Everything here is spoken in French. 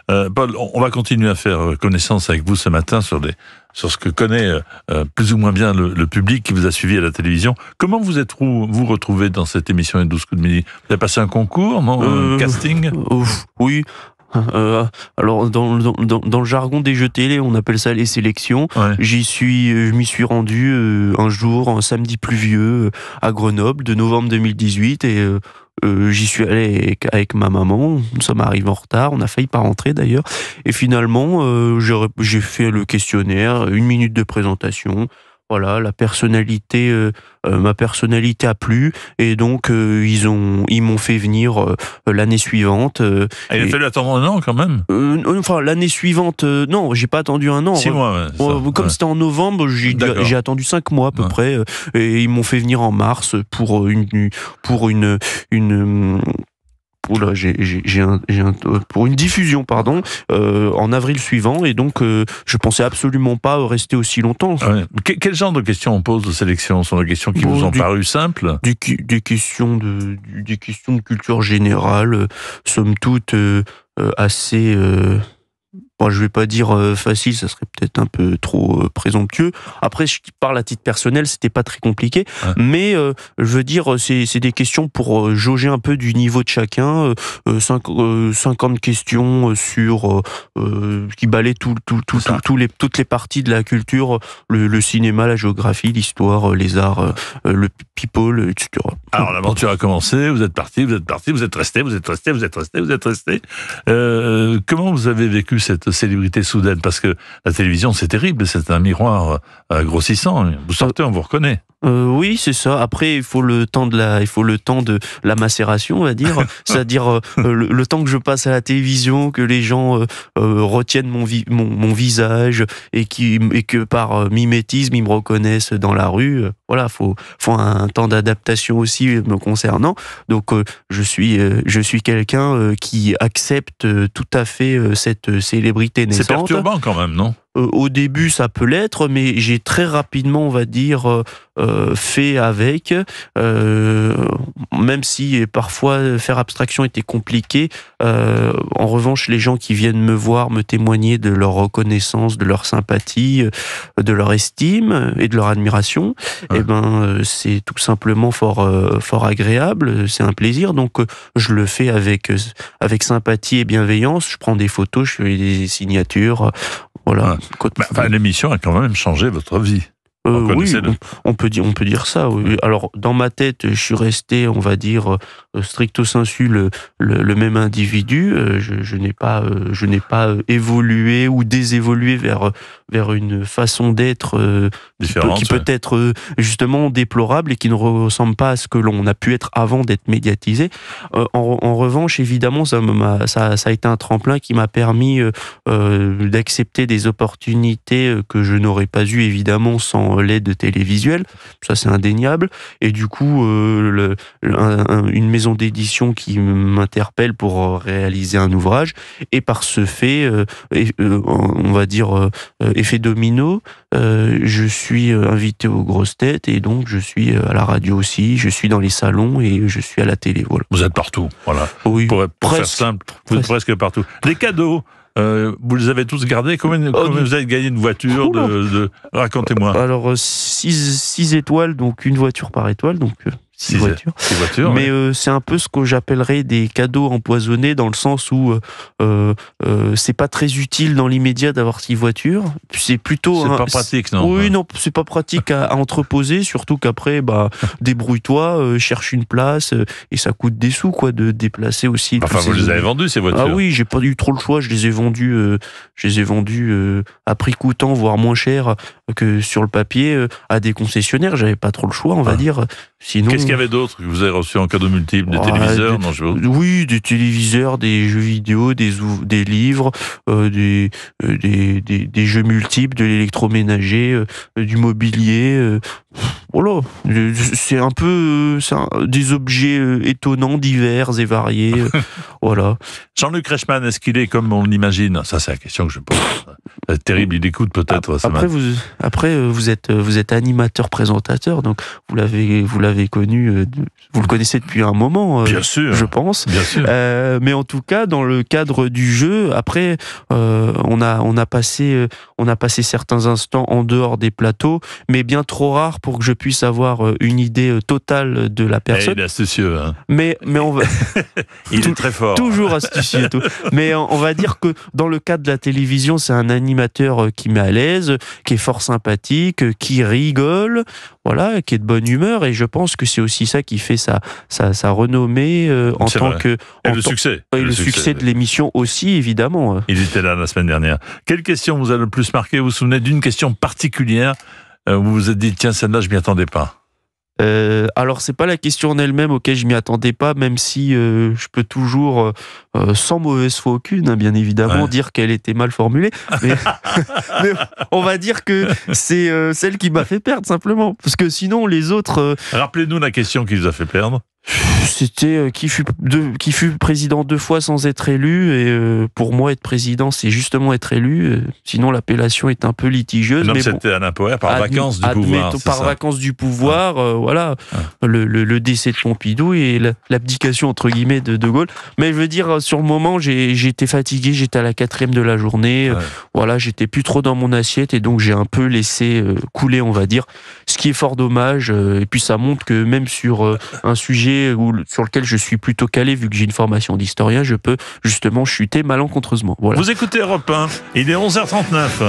Paul, on va continuer à faire connaissance avec vous ce matin sur ce que connaît plus ou moins bien le public qui vous a suivi à la télévision. Comment vous vous retrouvez dans cette émission Les 12 coups de midi? Vous avez passé un concours, non? Un casting? Oui. Alors dans le jargon des jeux télé, on appelle ça les sélections. Ouais. Je m'y suis rendu un jour, un samedi pluvieux à Grenoble de novembre 2018 et j'y suis allé avec ma maman. Nous sommes arrivés en retard, on a failli pas rentrer d'ailleurs. Et finalement, j'ai fait le questionnaire, 1 minute de présentation. Voilà, ma personnalité a plu et donc ils m'ont fait venir l'année suivante. Il a fallu attendre 1 an quand même. Enfin l'année suivante, non, j'ai pas attendu 1 an. 6 mois. Comme c'était en novembre, j'ai attendu 5 mois à peu près. Et ils m'ont fait venir en mars pour une diffusion, en avril suivant, et donc je pensais absolument pas rester aussi longtemps. Ouais. Quel genre de questions on pose de sélection? Ce sont des questions qui vous ont paru simples? Des questions de culture générale, somme toute assez. Bon, je vais pas dire facile, ça serait peut-être un peu trop présomptueux. Après, je parle à titre personnel, c'était pas très compliqué, mais je veux dire, c'est des questions pour jauger un peu du niveau de chacun. 50 questions sur qui balaient toutes les parties de la culture, le cinéma, la géographie, l'histoire, les arts, le people, etc. Alors l'aventure a commencé, vous êtes parti, vous êtes resté. Comment vous avez vécu cette célébrité soudaine? Parce que la télévision, c'est terrible, c'est un miroir grossissant. Vous sortez, on vous reconnaît. Oui, c'est ça. Après, il faut le temps de la macération, on va dire. C'est-à-dire le temps que je passe à la télévision, que les gens retiennent mon visage et que par mimétisme, ils me reconnaissent dans la rue. Voilà, faut un temps d'adaptation aussi me concernant. Donc, je suis quelqu'un qui accepte tout à fait cette célébrité naissante. C'est perturbant quand même, non? Au début, ça peut l'être, mais j'ai très rapidement, on va dire, fait avec, même si parfois faire abstraction était compliqué. En revanche, les gens qui viennent me voir me témoigner de leur reconnaissance, de leur sympathie, de leur estime et de leur admiration, c'est tout simplement fort agréable, c'est un plaisir. Donc je le fais avec sympathie et bienveillance. Je prends des photos, je fais des signatures. Voilà. L'émission a quand même changé votre vie. Oui, on peut dire ça. Oui. Alors, dans ma tête, je suis resté, on va dire, stricto sensu le même individu. Je n'ai pas évolué ou désévolué vers une façon d'être qui peut être justement déplorable et qui ne ressemble pas à ce que l'on a pu être avant d'être médiatisé. En revanche, évidemment, ça a été un tremplin qui m'a permis d'accepter des opportunités que je n'aurais pas eues évidemment sans l'aide télévisuelle, ça c'est indéniable, et du coup une maison d'édition qui m'interpelle pour réaliser un ouvrage, et par ce fait, on va dire effet domino, je suis invité aux grosses têtes, et donc je suis à la radio aussi, je suis dans les salons et je suis à la télé. Voilà. Vous êtes partout, voilà. Oui, pour faire simple, vous êtes presque partout. Les cadeaux, vous les avez tous gardés? Combien vous avez gagné de voitures? Racontez-moi. Alors, 6 étoiles, donc une voiture par étoile, donc 6 voitures. Mais c'est un peu ce que j'appellerais des cadeaux empoisonnés, dans le sens où c'est pas très utile dans l'immédiat d'avoir 6 voitures. C'est plutôt... C'est pas pratique, non? Oui, non, c'est pas pratique à entreposer, surtout qu'après, débrouille-toi, cherche une place, et ça coûte des sous, quoi, de déplacer aussi. Enfin, vous les avez vendues, ces voitures? Ah oui, j'ai pas eu trop le choix, je les ai vendues à prix coûtant, voire moins cher que sur le papier, à des concessionnaires. J'avais pas trop le choix, on va dire. Sinon... Qu'est-ce qu'il y avait d'autre que vous avez reçu en cadeau multiple? Des téléviseurs? Oui, des téléviseurs, des jeux vidéo, des livres, des jeux multiples, de l'électroménager, du mobilier, Voilà, c'est un peu des objets étonnants, divers et variés. Voilà. Jean-Luc Reichmann, est-ce qu'il est comme on l'imagine? Ça, c'est la question que je pose. C'est terrible, il écoute peut-être. Après, vous êtes animateur-présentateur, donc vous l'avez connu, vous le connaissez depuis un moment, bien sûr, je pense. Bien sûr. Mais en tout cas, dans le cadre du jeu, après, on a passé certains instants en dehors des plateaux, mais bien trop rares pour que je puisse avoir une idée totale de la personne. Il est astucieux. Hein. Mais on va... il est très fort. Toujours astucieux. Mais on va dire que dans le cadre de la télévision, c'est un animateur qui met à l'aise, qui est fort sympathique, qui rigole, voilà, qui est de bonne humeur. Et je pense que c'est aussi ça qui fait sa renommée en tant vrai. que... Et le succès. Et le succès de l'émission aussi, évidemment. Il était là la semaine dernière. Quelle question vous a le plus marqué? Vous vous souvenez d'une question particulière où vous vous êtes dit, tiens, celle-là, je m'y attendais pas? Alors c'est pas la question en elle-même auquel je m'y attendais pas, même si je peux toujours, sans mauvaise foi aucune, hein, bien évidemment, dire qu'elle était mal formulée. Mais on va dire que c'est celle qui m'a fait perdre simplement, parce que sinon les autres. Rappelez-nous la question qui vous a fait perdre. C'était qui fut président 2 fois sans être élu, et pour moi être président c'est justement être élu, sinon l'appellation est un peu litigieuse. Non, mais c'était Alain Poher par vacances du pouvoir. Par vacances du pouvoir, voilà, le décès de Pompidou et l'abdication entre guillemets de De Gaulle. Mais je veux dire, sur le moment j'étais fatigué, j'étais à la 4e de la journée, voilà, j'étais plus trop dans mon assiette et donc j'ai un peu laissé couler, on va dire, ce qui est fort dommage. Et puis ça montre que même sur un sujet sur lequel je suis plutôt calé, vu que j'ai une formation d'historien, je peux justement chuter malencontreusement. Voilà. Vous écoutez Europe 1, il est 11h39.